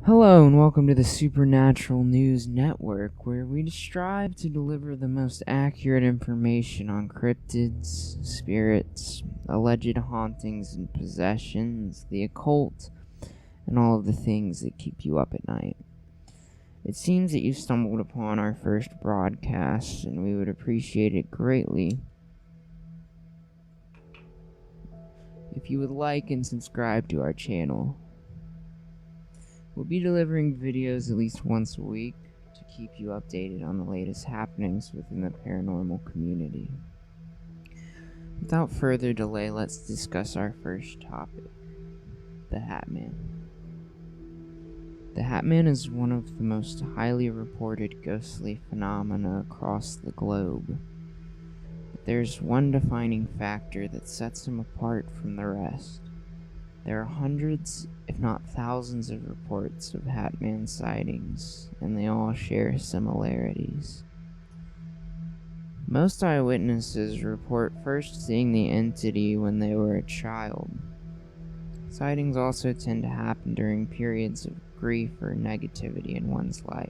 Hello and welcome to the Supernatural News Network, where we strive to deliver the most accurate information on cryptids, spirits, alleged hauntings and possessions, the occult, and all of the things that keep you up at night. It seems that you stumbled upon our first broadcast, and we would appreciate it greatly if you would like and subscribe to our channel. We'll be delivering videos at least once a week to keep you updated on the latest happenings within the paranormal community. Without further delay, let's discuss our first topic, the hatman. The hatman is one of the most highly reported ghostly phenomena across the globe. But there's one defining factor that sets him apart from the rest. There are hundreds, if not thousands, of reports of hatman sightings, and they all share similarities. Most eyewitnesses report first seeing the entity when they were a child. Sightings also tend to happen during periods of grief or negativity in one's life.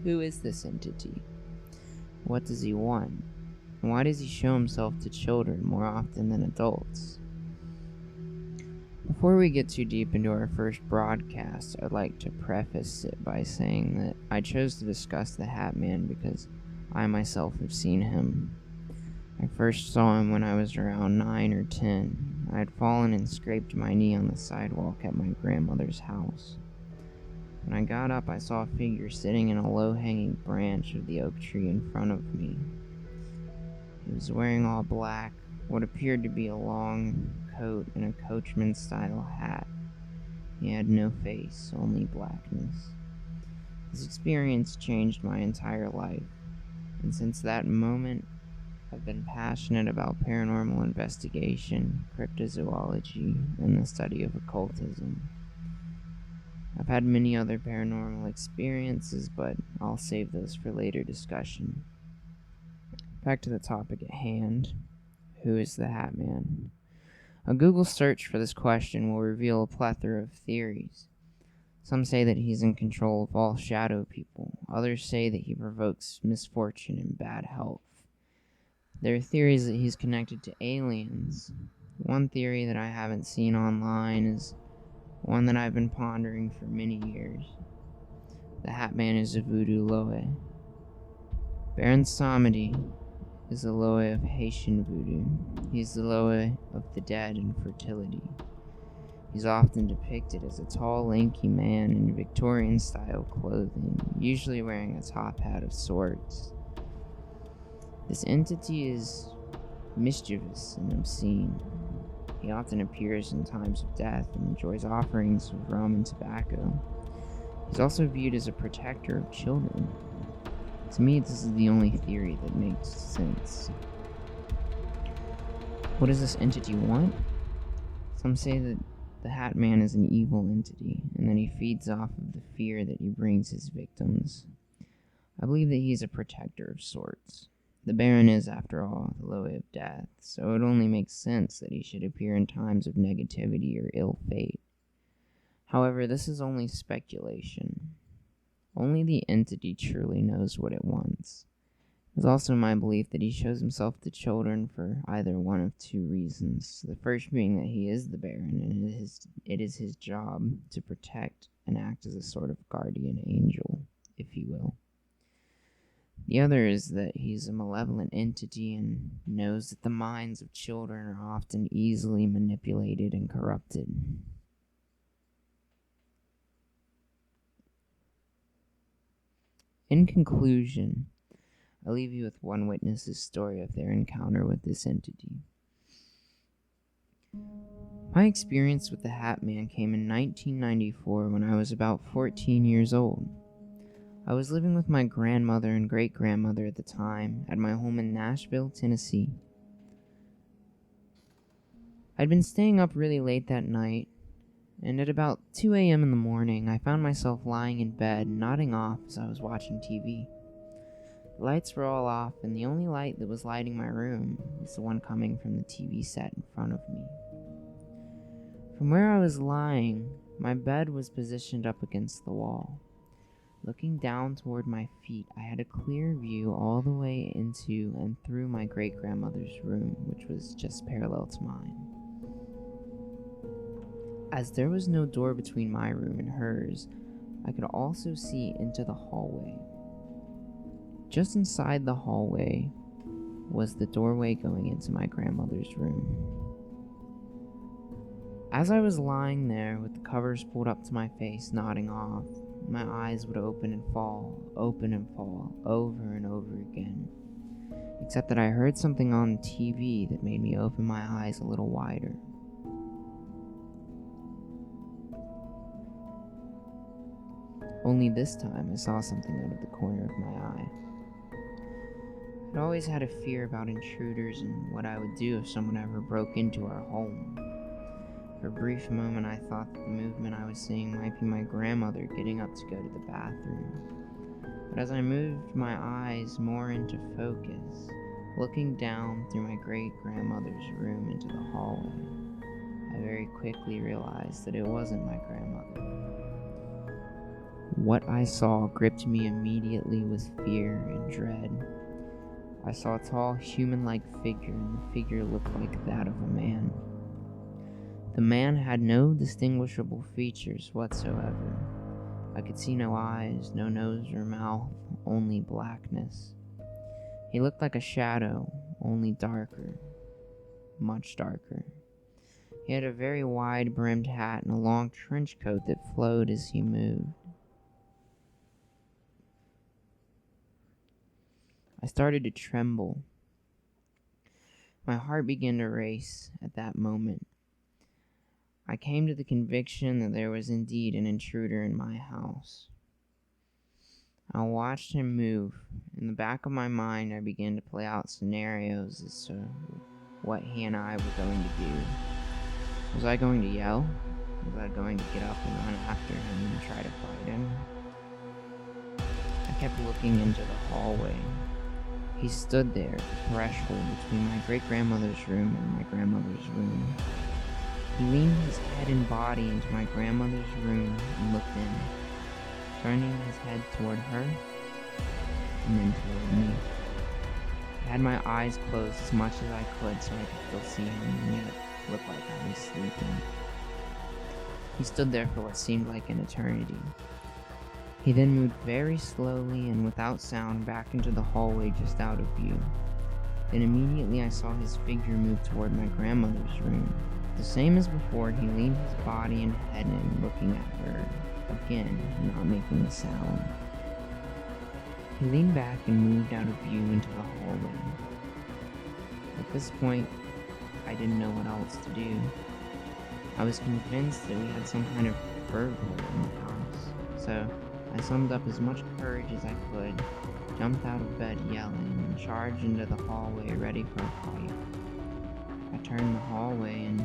Who is this entity? What does he want? And why does he show himself to children more often than adults? Before we get too deep into our first broadcast, I'd like to preface it by saying that I chose to discuss the hatman because I myself have seen him. I first saw him when I was around 9 or 10. I had fallen and scraped my knee on the sidewalk at my grandmother's house. When I got up, I saw a figure sitting in a low-hanging branch of the oak tree in front of me. He was wearing all black, what appeared to be a long coat and a coachman-style hat. He had no face, only blackness. This experience changed my entire life, and since that moment, I've been passionate about paranormal investigation, cryptozoology, and the study of occultism. I've had many other paranormal experiences, but I'll save those for later discussion. Back to the topic at hand. Who is the hatman? A Google search for this question will reveal a plethora of theories. Some say that he's in control of all shadow people. Others say that he provokes misfortune and bad health. There are theories that he's connected to aliens. One theory that I haven't seen online is one that I've been pondering for many years. The hatman is a voodoo loe. Baron Samedi is the loe of Haitian voodoo. He's the loe of the dead and fertility. He's often depicted as a tall, lanky man in Victorian-style clothing, usually wearing a top hat of sorts. This entity is mischievous and obscene. He often appears in times of death and enjoys offerings of rum and tobacco. He's also viewed as a protector of children. To me, this is the only theory that makes sense. What does this entity want? Some say that the hatman is an evil entity, and that he feeds off of the fear that he brings his victims. I believe that he's a protector of sorts. The Baron is, after all, the loe of death, so it only makes sense that he should appear in times of negativity or ill fate. However, this is only speculation. Only the entity truly knows what it wants. It is also my belief that he shows himself to children for either one of two reasons. The first being that he is the Baron, and it is his job to protect and act as a sort of guardian angel, if you will. The other is that he's a malevolent entity and knows that the minds of children are often easily manipulated and corrupted. In conclusion, I leave you with one witness's story of their encounter with this entity. My experience with the hatman came in 1994 when I was about 14 years old. I was living with my grandmother and great-grandmother at the time at my home in Nashville, Tennessee. I'd been staying up really late that night, and at about 2 a.m. in the morning, I found myself lying in bed, nodding off as I was watching TV. The lights were all off, and the only light that was lighting my room was the one coming from the TV set in front of me. From where I was lying, my bed was positioned up against the wall. Looking down toward my feet, I had a clear view all the way into and through my great-grandmother's room, which was just parallel to mine. As there was no door between my room and hers, I could also see into the hallway. Just inside the hallway was the doorway going into my grandmother's room. As I was lying there with the covers pulled up to my face, nodding off, my eyes would open and fall, over and over again. Except that I heard something on TV that made me open my eyes a little wider. Only this time I saw something out of the corner of my eye. I'd always had a fear about intruders and what I would do if someone ever broke into our home. For a brief moment I thought that the movement I was seeing might be my grandmother getting up to go to the bathroom. But as I moved my eyes more into focus, looking down through my great-grandmother's room into the hallway, I very quickly realized that it wasn't my grandmother. What I saw gripped me immediately with fear and dread. I saw a tall, human-like figure, and the figure looked like that of a man. The man had no distinguishable features whatsoever. I could see no eyes, no nose or mouth, only blackness. He looked like a shadow, only darker, much darker. He had a very wide-brimmed hat and a long trench coat that flowed as he moved. I started to tremble. My heart began to race at that moment. I came to the conviction that there was indeed an intruder in my house. I watched him move. In the back of my mind, I began to play out scenarios as to what he and I were going to do. Was I going to yell? Was I going to get up and run after him and try to fight him? I kept looking into the hallway. He stood there at the threshold between my great-grandmother's room and my grandmother's room. He leaned his head and body into my grandmother's room and looked in, turning his head toward her and then toward me. I had my eyes closed as much as I could so I could still see him and yet look like I was sleeping. He stood there for what seemed like an eternity. He then moved very slowly and without sound back into the hallway just out of view. Then immediately I saw his figure move toward my grandmother's room. The same as before, he leaned his body and head in, looking at her, again, not making a sound. He leaned back and moved out of view into the hallway. At this point, I didn't know what else to do. I was convinced that we had some kind of burglar in the house, so I summed up as much courage as I could, jumped out of bed yelling, and charged into the hallway ready for a fight. I turned the hallway and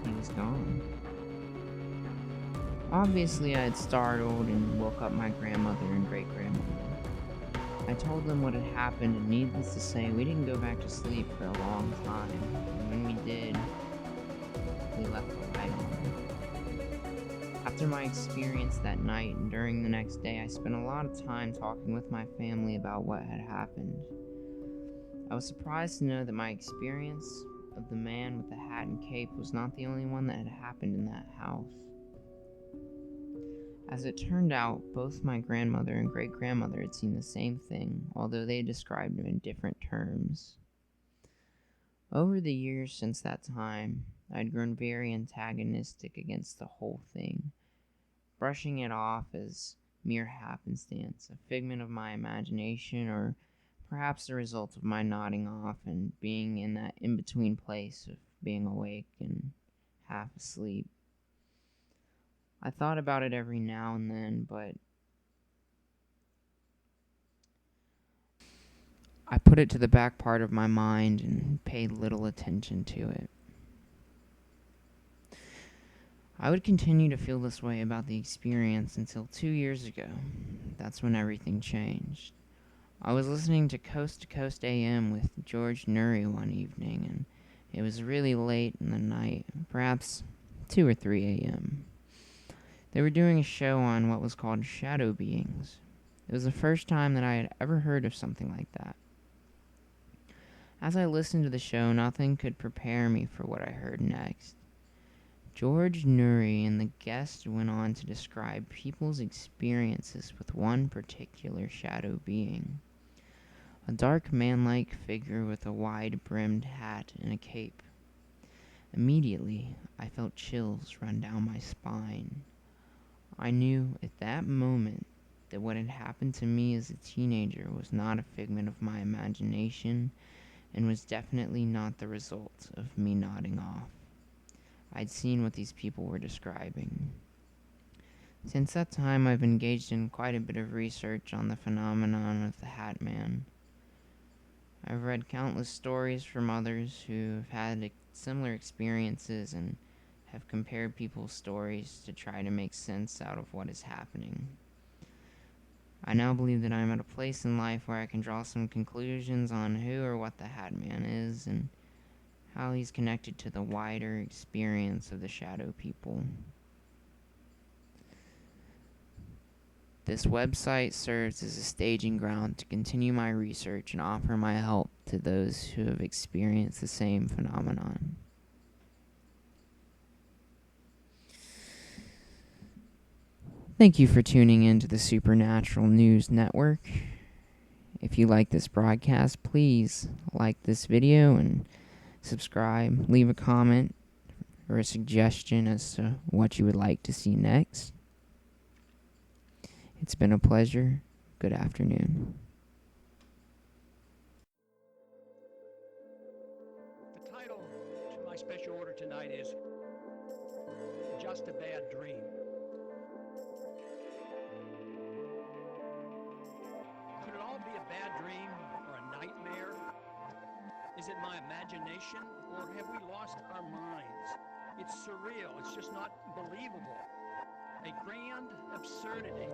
he was gone. Obviously, I had startled and woke up my grandmother and great-grandmother. I told them what had happened, and needless to say, we didn't go back to sleep for a long time. And when we did, we left the light on. After my experience that night and during the next day, I spent a lot of time talking with my family about what had happened. I was surprised to know that my experience of the man with the hat and cape was not the only one that had happened in that house. As it turned out, both my grandmother and great-grandmother had seen the same thing, although they described it in different terms. Over the years since that time, I had grown very antagonistic against the whole thing, brushing it off as mere happenstance, a figment of my imagination, or perhaps the result of my nodding off and being in that in-between place of being awake and half asleep. I thought about it every now and then, but I put it to the back part of my mind and paid little attention to it. I would continue to feel this way about the experience until 2 years ago. That's when everything changed. I was listening to Coast AM with George Nuri one evening, and It was really late in the night, perhaps 2 or 3 a.m. They were doing a show on what was called shadow beings. It was the first time that I had ever heard of something like that. As I listened to the show, nothing could prepare me for what I heard next. George Nuri and the guest went on to describe people's experiences with one particular shadow being. A dark man-like figure with a wide-brimmed hat and a cape. Immediately, I felt chills run down my spine. I knew at that moment that what had happened to me as a teenager was not a figment of my imagination and was definitely not the result of me nodding off. I'd seen what these people were describing. Since that time, I've engaged in quite a bit of research on the phenomenon of the hatman. I've read countless stories from others who have had similar experiences and have compared people's stories to try to make sense out of what is happening. I now believe that I am at a place in life where I can draw some conclusions on who or what the hatman is and how he's connected to the wider experience of the shadow people. This website serves as a staging ground to continue my research and offer my help to those who have experienced the same phenomenon. Thank you for tuning in to the Supernatural News Network. If you like this broadcast, please like this video and subscribe. Leave a comment or a suggestion as to what you would like to see next. It's been a pleasure. Good afternoon. The title to my special order tonight is Just a Bad Dream. Could it all be a bad dream or a nightmare? Is it my imagination or have we lost our minds? It's surreal. It's just not believable. A grand absurdity.